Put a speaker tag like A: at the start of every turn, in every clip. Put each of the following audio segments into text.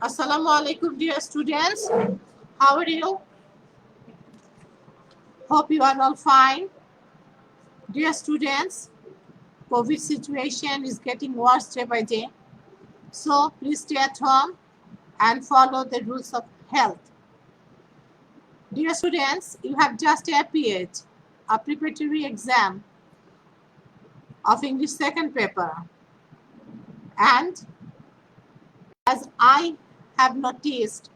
A: Assalamu alaikum, dear students. How are you? Hope you are all fine. Dear students, COVID situation is getting worse day by day. So please stay at home and follow the rules of health. Dear students, you have just appeared a preparatory exam of English second paper. And as I have noticed,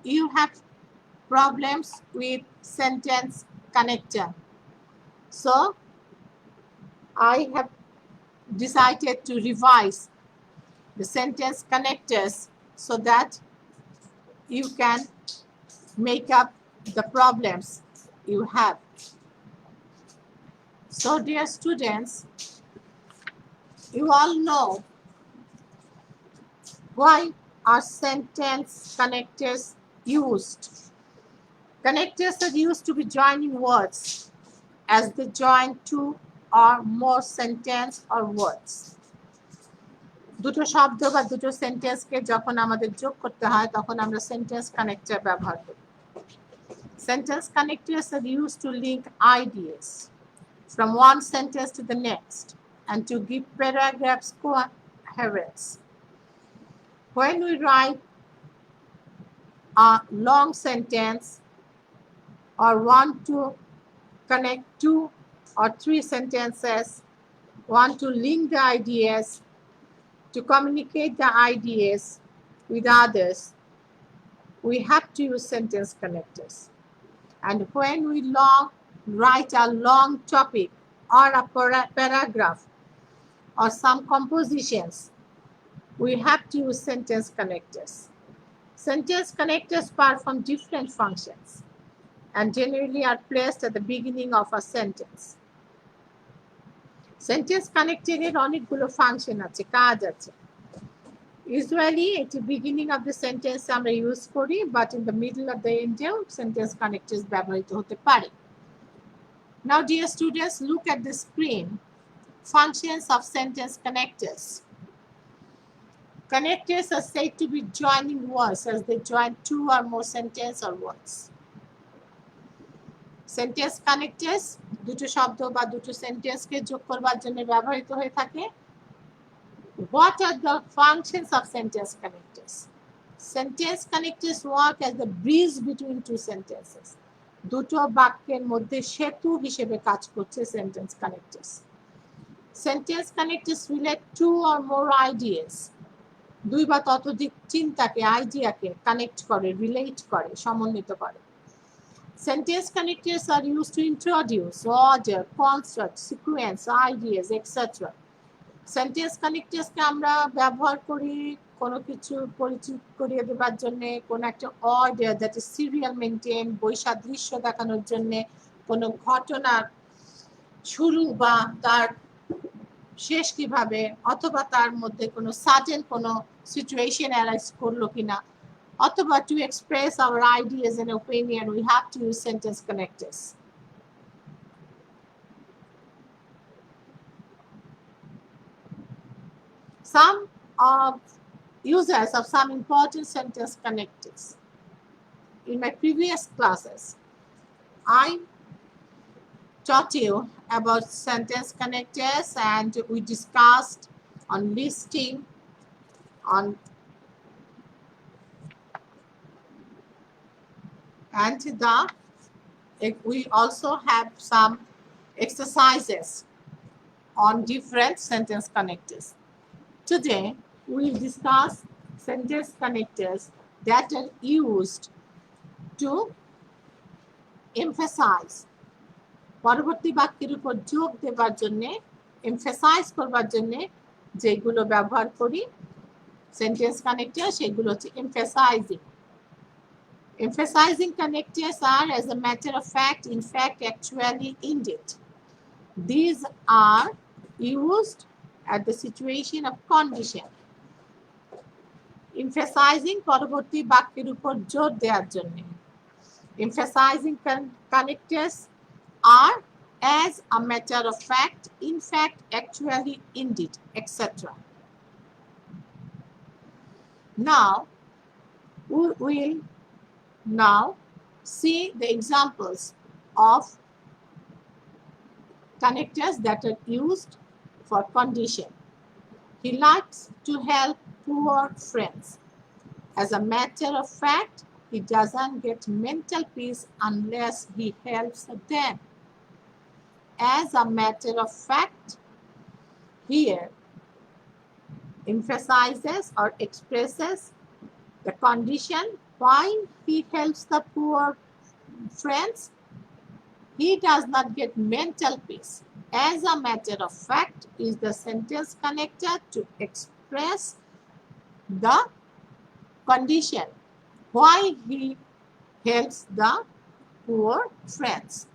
A: you have problems with sentence connector. So I have decided to revise the sentence connectors so that you can make up the problems you have. So, dear students, you all know why are sentence connectors used. Connectors are used to be joining words as they join two or more sentence or words. দুটো শব্দ বা দুটো সেন্টেন্সকে যখন আমাদের যোগ করতে হয় তখন আমরা সেন্টেন্স কানেক্টর ব্যবহার করি। Sentence connectors are used to link ideas from one sentence to the next and to give paragraphs coherence. When we write a long sentence or want to connect two or three sentences, want to link the ideas, to communicate the ideas with others, we have to use sentence connectors. And when we write a long topic or a paragraph or some compositions, we have to use sentence connectors. Sentence connectors perform different functions and generally are placed at the beginning of a sentence. Sentence connector এর অনেকগুলো function আছে, কাজ আছে। Usually at the beginning of the sentence আমরা use করি, but in the middle of the endও sentence connectors ব্যবহৃত হতে পারে। Now dear students, look at the screen. Functions of sentence connectors. Connectors are said to be joining words as they join two or more sentence or words. Sentence connectors দুটো শব্দ বা দুটো সেন্টেন্সকে যোগ করবার জন্য ব্যবহৃত হয়ে থাকে। What are the functions of sentence connectors? Sentence connectors work as the bridge between two sentences. দুটো বাক্যের মধ্যে সেতু হিসেবে কাজ করছে sentence connectors. Sentence connectors relate two or more ideas. দুই বা ততোধিক চিন্তাকে, আইডিয়াকে কানেক্ট করে, রিলেট করে, সমন্বিত করে। Sentence connectors are used to introduce, order, construct, sequence, ideas, etc. Sentence connectors কে আমরা ব্যবহার করি কোনো কিছু পরিচিত করিয়ে দেবার জন্য, কোনো একটা order that is serial maintain, বৈসাদৃশ্য দেখানোর জন্য, কোনো ঘটনার শুরু বা তার শেষ কিভাবে, অথবা তার মধ্যে কোনো সাডেন কোনো সিচুয়েশন অ্যারাইজ করলো কিনা, অথবা to express our ideas and opinion, we have to use sentence connectors. Some of users of some important sentence connectors. In my previous classes, I taught you about sentence connectors and we discussed on listing, on and we also have some exercises on different sentence connectors. Today, we'll discuss sentence connectors that are used to emphasize. পরবর্তী বাক্যের উপর যোগ দেবার জন্য, emphasize করবার জন্য যেগুলো ব্যবহার করি sentence connector, সেগুলো হচ্ছে emphasizing. Emphasizing connectors are, as a matter of fact, in fact, actually, indeed. These are used at the situation of condition. Emphasizing পরবর্তী বাক্যের উপর জোর দেওয়ার জন্য। Emphasizing connectors are, as a matter of fact, in fact, actually, indeed, etc. Now, We will now see the examples of connectors that are used for condition. He likes to help poor friends. As a matter of fact, he doesn't get mental peace unless he helps them. As a matter of fact, here emphasizes or expresses the condition why he helps the poor friends. He does not get mental peace. As a matter of fact is the sentence connector to express the condition why he helps the poor friends.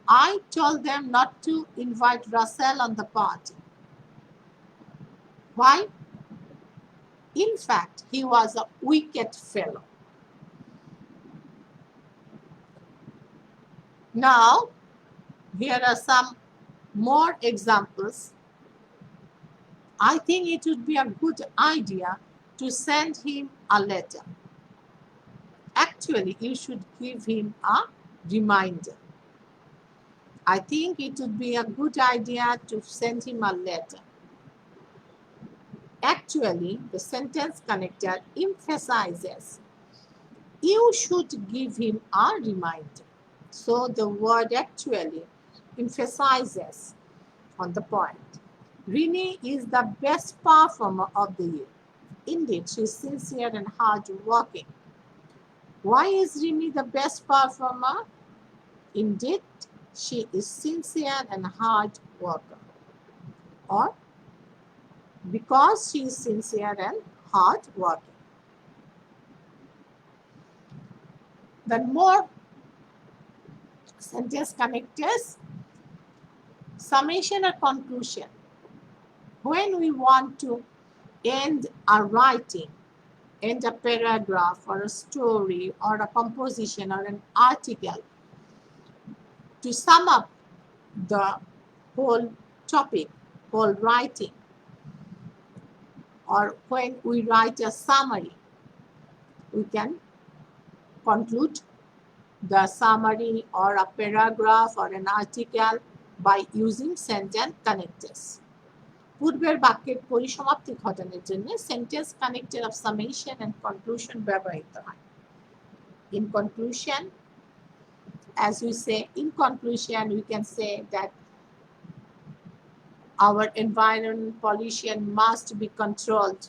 A: I told them not to invite Russell on the party. Why? In fact, he was a wicked fellow. Now, here are some more examples. I think it would be a good idea to send him a letter. Actually, you should give him a reminder. I think it would be a good idea to send him a letter. Actually, the sentence connector emphasizes you should give him a reminder. So the word actually emphasizes on the point. Rini is the best performer of the year. Indeed, she is sincere and hard-working. Why is Rini the best performer? Indeed, she is sincere and hard worker. Or because she is sincere and hard working. Then more sentence connectors, summation or conclusion. When we want to end a writing, end a paragraph or a story or a composition or an article, to sum up the whole topic, whole writing, or when we write a summary, we can conclude the summary or a paragraph or an article by using sentence connectors. পূর্বের বাক্যের পরিসমাপ্তি ঘটানোর জন্য sentence connector of summation and conclusion ব্যবহৃত হয়। In conclusion, as we say, in conclusion, we can say that our environment pollution must be controlled.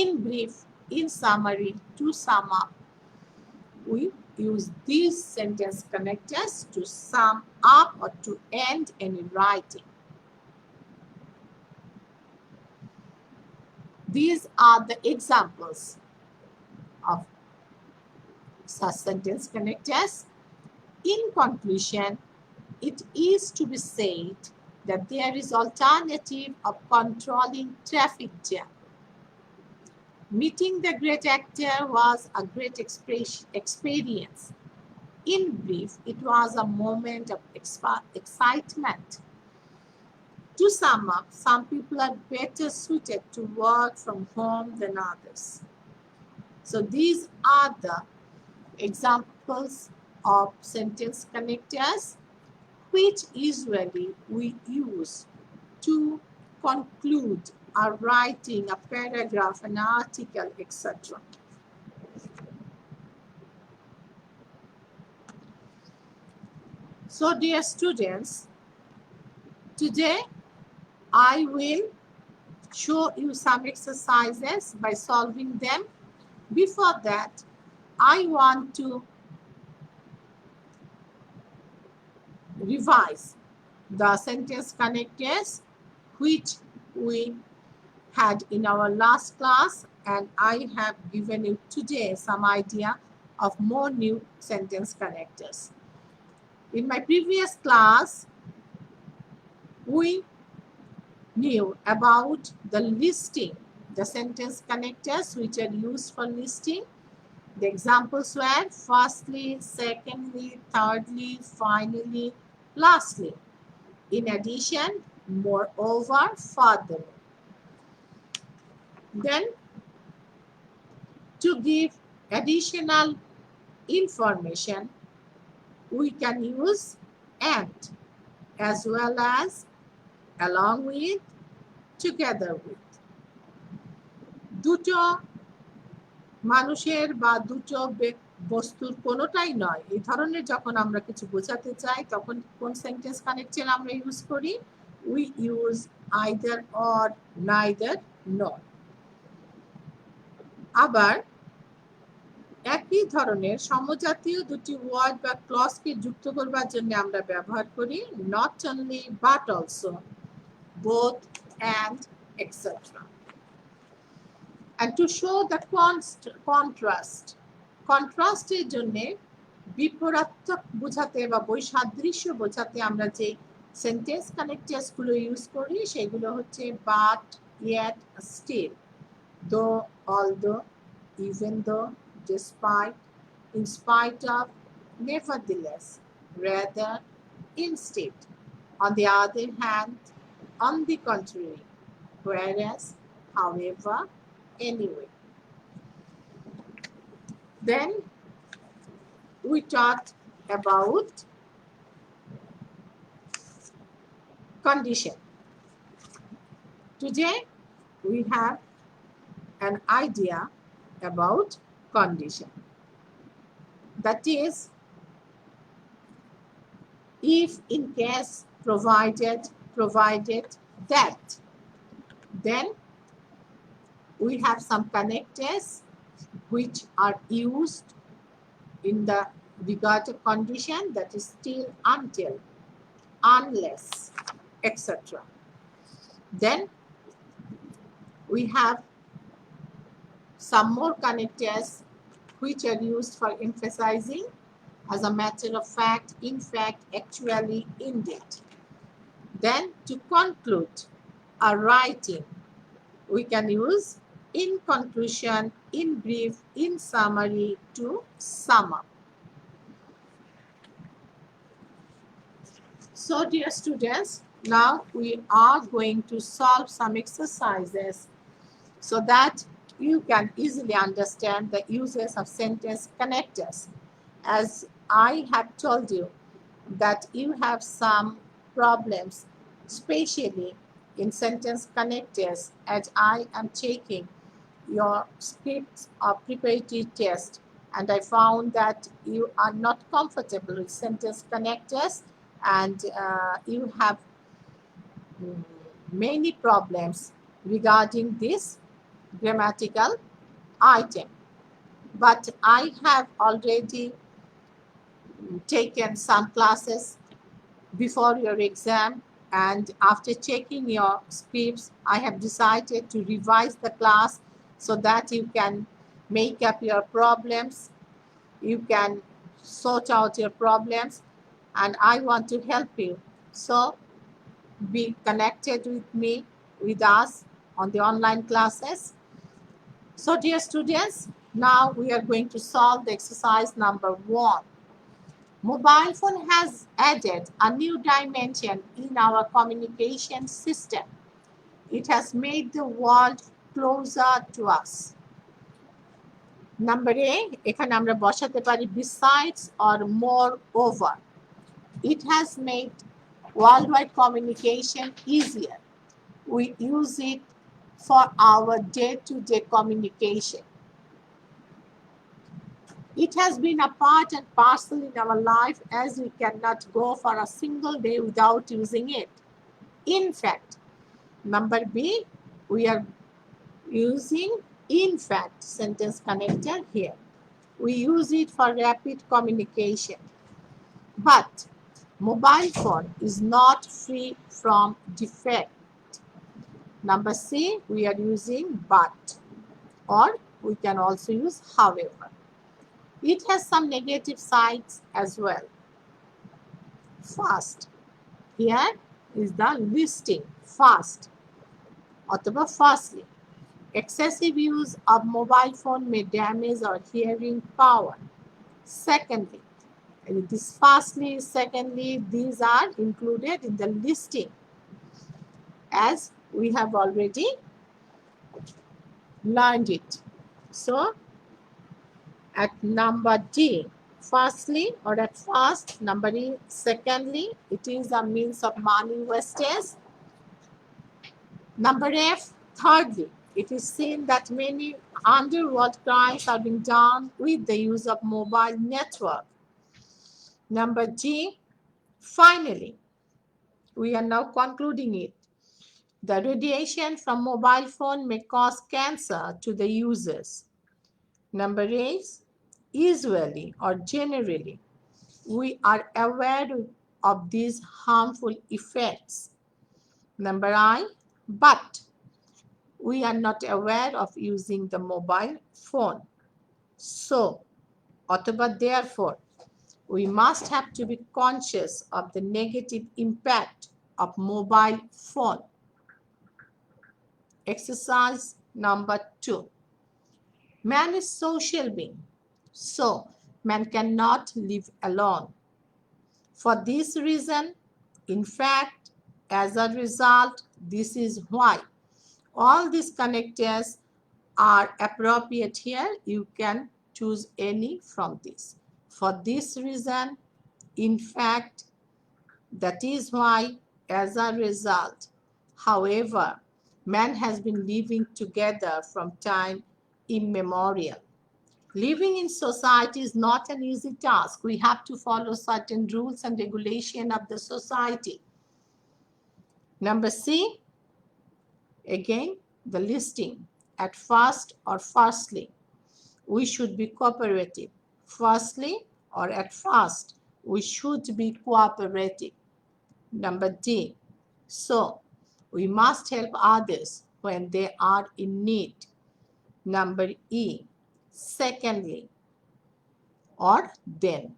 A: In brief, in summary, to sum up, we use these sentence connectors to sum up or to end any writing. These are the examples of such sentence connectors. In conclusion, it is to be said that there is alternative of controlling traffic jam. Meeting the great actor was a great experience. In brief, it was a moment of excitement. To sum up, some people are better suited to work from home than others. So these are the examples of sentence connectors which usually we use to conclude a writing, a paragraph, an article, etc. So dear students, today I will show you some exercises by solving them. Before that, I want to revise the sentence connectors which we had in our last class, and I have given you today some idea of more new sentence connectors. In my previous class, we knew about the listing, the sentence connectors which are used for listing. The examples were firstly, secondly, thirdly, finally, lastly. In addition, moreover, further. Then, To give additional information, we can use and as well as along with, together with. দুটো মানুষের বা দুটো বস্তুর কোনোটাই নয় এই ধরনের যখন আমরা কিছু বোঝাতে চাই তখন কোন সেন্টেন্স কানেকশন আমরা ইউজ করি? We use either or, neither নর। আবার একই ধরনের সমজাতীয় দুটি ওয়ার্ড বা ক্লজকে যুক্ত করবার জন্য আমরা ব্যবহার করি not only but also, both and etcetera. And to show the contrast, কন্ট্রাস্টের জন্য বিপরীতাত্মক বোঝাতে বা বৈসাদৃশ্য বোঝাতে আমরা যে সেন্টেন্স কানেক্টরস গুলো ইউজ করি সেগুলো হচ্ছে বাট, ইয়েট, স্টিল, দো, although, even though, despite, in spite of, nevertheless, rather, instead, on the other hand, on the contrary, whereas, however, anyway. Then we talked about condition. Today we have an idea about condition. That is, if, in case, provided that, then we have some connectors which are used in the regard condition, that is still, until, unless, etc. Then we have some more connectors which are used for emphasizing, as a matter of fact, in fact, actually, indeed. Then to conclude a writing, we can use in conclusion, in brief, in summary, to sum up. So dear students, now we are going to solve some exercises so that you can easily understand the uses of sentence connectors. As I have told you that you have some problems, especially in sentence connectors, as I am taking your scripts of preparatory test, and I found that you are not comfortable with sentence connectors, and you have many problems regarding this grammatical item. But I have already taken some classes before your exam, and after checking your scripts, I have decided to revise the class so that you can make up your problems, you can sort out your problems, and I want to help you. So be connected with me, with us on the online classes. So dear students, now we are going to solve the exercise number 1. Mobile phone has added a new dimension in our communication system. It has made the world closer to us. Number A, এখানে আমরা বসাতে পারি besides or moreover. It has made worldwide communication easier. We use it for our day-to-day communication. It has been a part and parcel in our life, as we cannot go for a single day without using it. In fact, number B, we are using in fact sentence connector here. We use it for rapid communication. But mobile phone is not free from defect. Number C, we are using but, or we can also use however. It has some negative sides as well. Fast. Here is the listing. Fast. অথবা firstly. Excessive use of mobile phone may damage our hearing power. Secondly, this firstly, secondly, these are included in the listing, as we have already learned it. So At number D, firstly or at first. Number E, secondly, it is a means of money wastage. Number F, thirdly, it is seen that many underworld crimes are being done with the use of mobile network. Number G, finally, we are now concluding it. The radiation from mobile phone may cause cancer to the users. Number 8, usually or generally, we are aware of these harmful effects. Number I, but we are not aware of using the mobile phone. So, অথবা therefore, we must have to be conscious of the negative impact of mobile phone. Exercise number 2. Man is social being, so man cannot live alone. For this reason, in fact, as a result, this is why all these connectors are appropriate here. You can choose any from this. For this reason, in fact, that is why, as a result. However, man has been living together from time immemorial. Living in society is not an easy task. We have to follow certain rules and regulation of the society. Number C, again, the listing. At first or firstly, we should be cooperative. Firstly or at first, we should be cooperative. Number D, so we must help others when they are in need. Number E, secondly or then.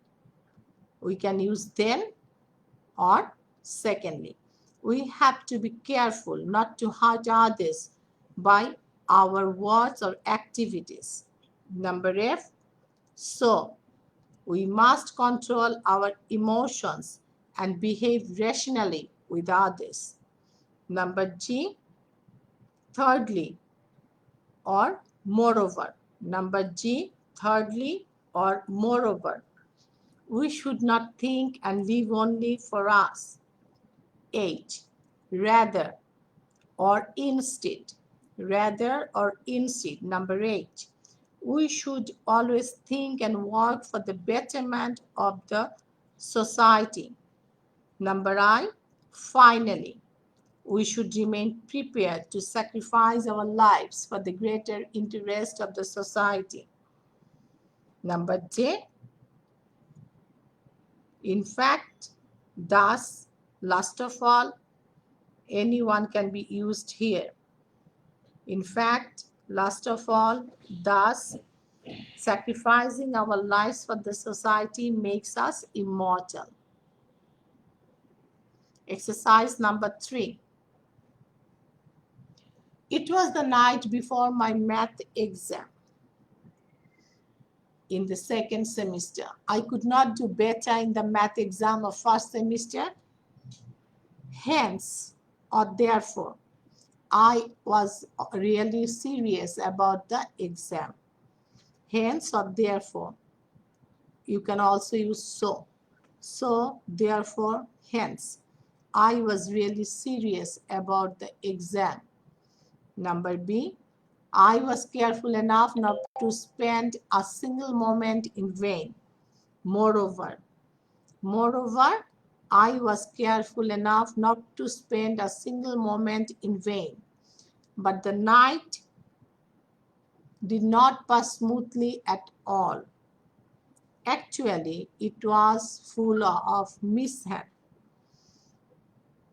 A: We can use then or secondly. We have to be careful not to hurt others by our words or activities. Number F, so we must control our emotions and behave rationally with others. Number G, thirdly or moreover. Number G, thirdly or moreover. We should not think and live only for us. H, rather or instead. Rather or instead. Number 8, we should always think and work for the betterment of the society. Number I, finally, we should remain prepared to sacrifice our lives for the greater interest of the society. Number J, in fact, thus, last of all, anyone can be used here. In fact, last of all, thus, sacrificing our lives for the society makes us immortal. Exercise number 3. It was the night before my math exam in the second semester. I could not do better in the math exam of first semester. Hence, or therefore, I was really serious about the exam. Hence or therefore. You can also use so. So, therefore, hence. I was really serious about the exam. Number B, I was careful enough not to spend a single moment in vain. Moreover, I was careful enough not to spend a single moment in vain. But the night did not pass smoothly at all. Actually, it was full of mishap.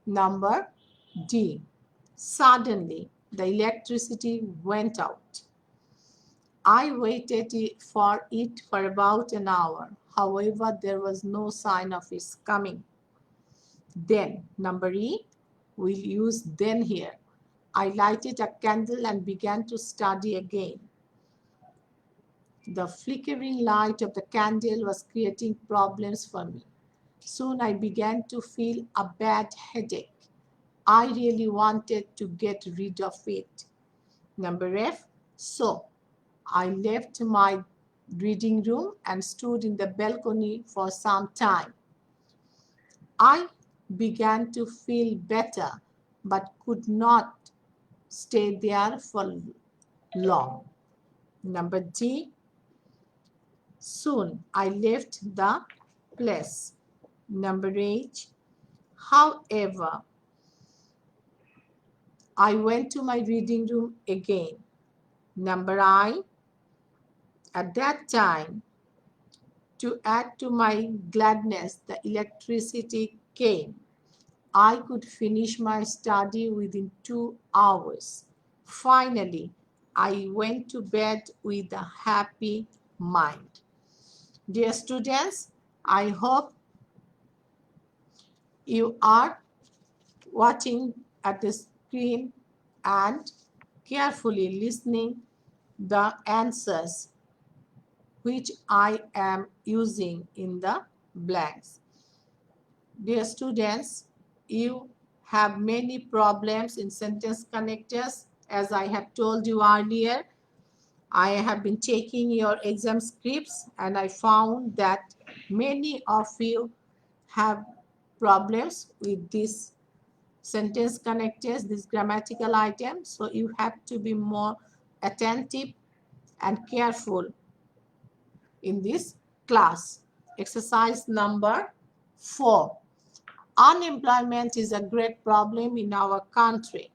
A: Number D, suddenly the electricity went out. I waited for it for about an hour. However, there was no sign of its coming. Then, number E, we'll use then here. I lighted a candle and began to study again. The flickering light of the candle was creating problems for me. Soon I began to feel a bad headache. I really wanted to get rid of it. Number F, so I left my reading room and stood in the balcony for some time. I began to feel better but could not stay there for long. Number D. Soon I left the place. Number H. However, I went to my reading room again. Number I. At that time, to add to my gladness, the electricity came. I could finish my study within 2 hours. Finally, I went to bed with a happy mind. Dear students, I hope you are watching at the screen and carefully listening the answers which I am using in the blanks. Dear students, you have many problems in sentence connectors. As I have told you earlier, I have been taking your exam scripts and I found that many of you have problems with this sentence connectors, this grammatical item. So you have to be more attentive and careful in this class. Exercise number 4. Unemployment is a great problem in our country.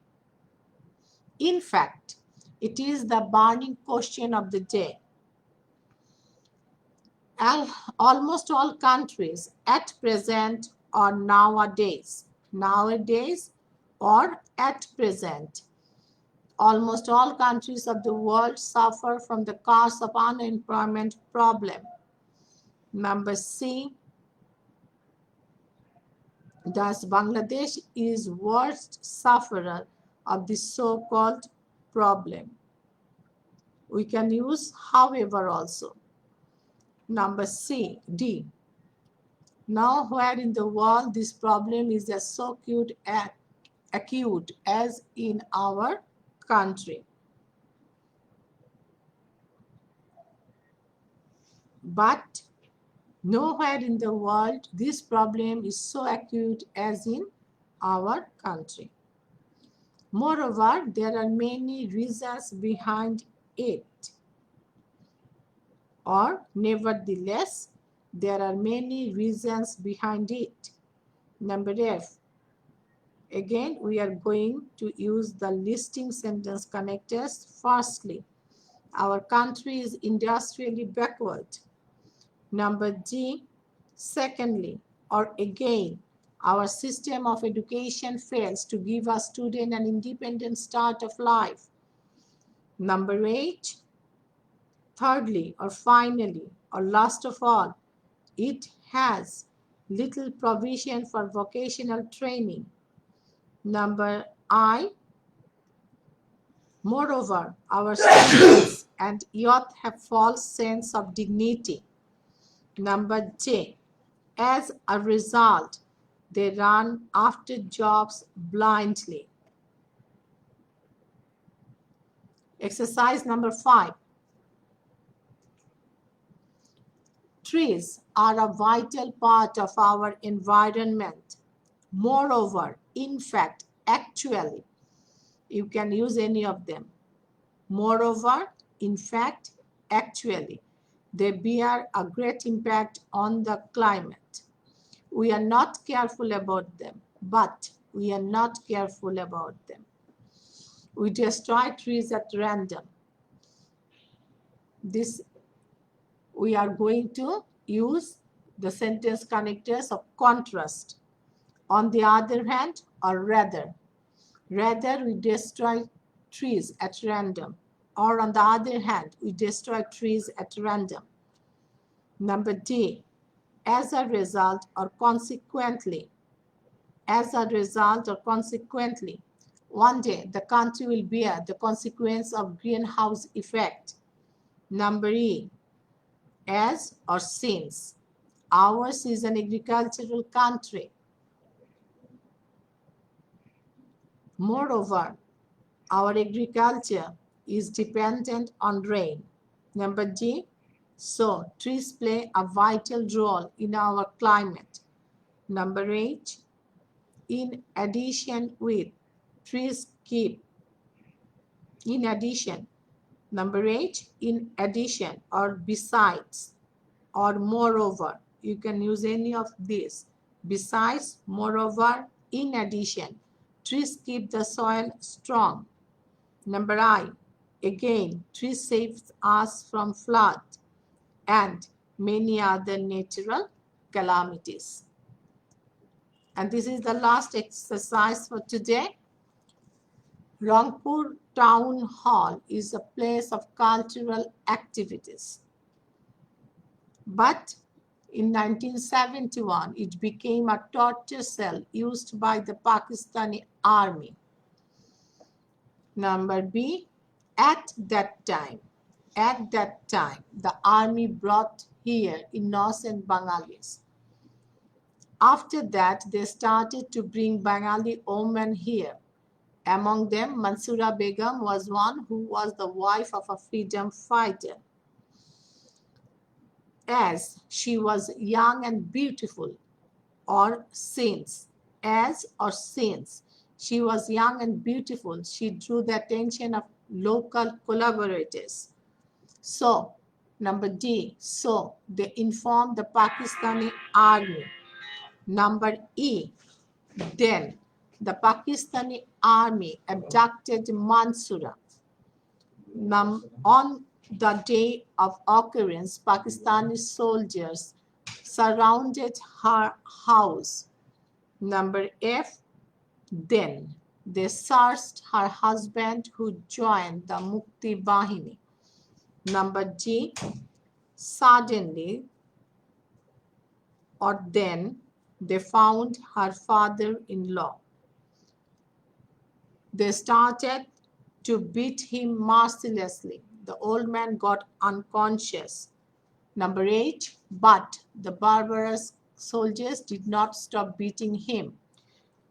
A: In fact, it is the burning question of the day. Almost all countries at present or nowadays or at present, almost all countries of the world suffer from the cause of unemployment problem. Number C. Thus, Bangladesh is worst sufferer of this so-called problem. We can use however also. Number D. Nowhere in the world this problem is as so acute as in our country. But nowhere in the world this problem is so acute as in our country. Moreover, there are many reasons behind it. Or nevertheless, there are many reasons behind it. Number F. Again, we are going to use the listing sentence connectors. Firstly, our country is industrially backward. Number G. Secondly, or again, our system of education fails to give a student an independent start of life. Number H. Thirdly, or finally, or last of all, it has little provision for vocational training. Number I. Moreover, our students and youth have false sense of dignity. Number J. As a result, they run after jobs blindly. Exercise number 5. Trees are a vital part of our environment. Moreover, in fact, actually, you can use any of them. Moreover, in fact, actually, they bear a great impact on the climate. We are not careful about them, but we are not careful about them. We destroy trees at random. This we are going to use the sentence connectors of contrast. On the other hand, or rather we destroy trees at random, or on the other hand, we destroy trees at random. Number D. As a result or consequently. As a result or consequently. One day, the country will bear the consequence of greenhouse effect. Number E. As or since. Ours is an agricultural country. Moreover, our agriculture is dependent on rain. Number G. So, trees play a vital role in our climate. Number 8, in addition with, trees keep. In addition, number 8, in addition or besides or moreover. You can use any of these. Besides, moreover, in addition. Trees keep the soil strong. Number I, again, trees save us from flood and many other natural calamities. And this is the last exercise for today. Rangpur Town Hall is a place of cultural activities. But in 1971, it became a torture cell used by the Pakistani army. Number B, at that time, the army brought here innocent Bengalis. After that, they started to bring Bengali women here. Among them, Mansoora Begum was one who was the wife of a freedom fighter. As she was young and beautiful, or since, she was young and beautiful, she drew the attention of local collaborators. So, number D, so they informed the Pakistani army. Number E, then the Pakistani army abducted Mansoora. On the day of occurrence, Pakistani soldiers surrounded her house. Number F, then they searched her husband who joined the Mukti Bahini. Number G, suddenly or then they found her father-in-law. They started to beat him mercilessly. The old man got unconscious. Number 8, but the barbarous soldiers did not stop beating him.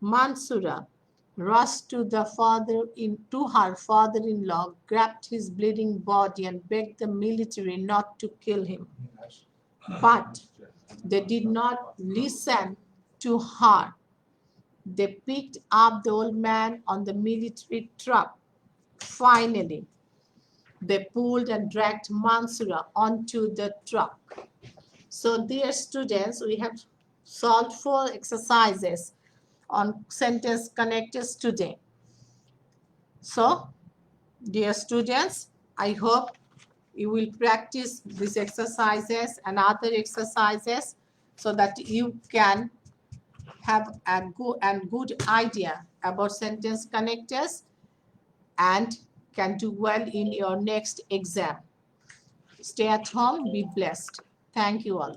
A: Mansoora rushed to her father-in-law, grabbed his bleeding body and begged the military not to kill him. But they did not listen to her. They picked up the old man on the military truck. Finally, they pulled and dragged Mansoora onto the truck. So, dear students, we have solved 4 exercises on sentence connectors today. So, dear students, I hope you will practice these exercises and other exercises so that you can have a good idea about sentence connectors and can do well in your next exam. Stay at home, be blessed. Thank you all.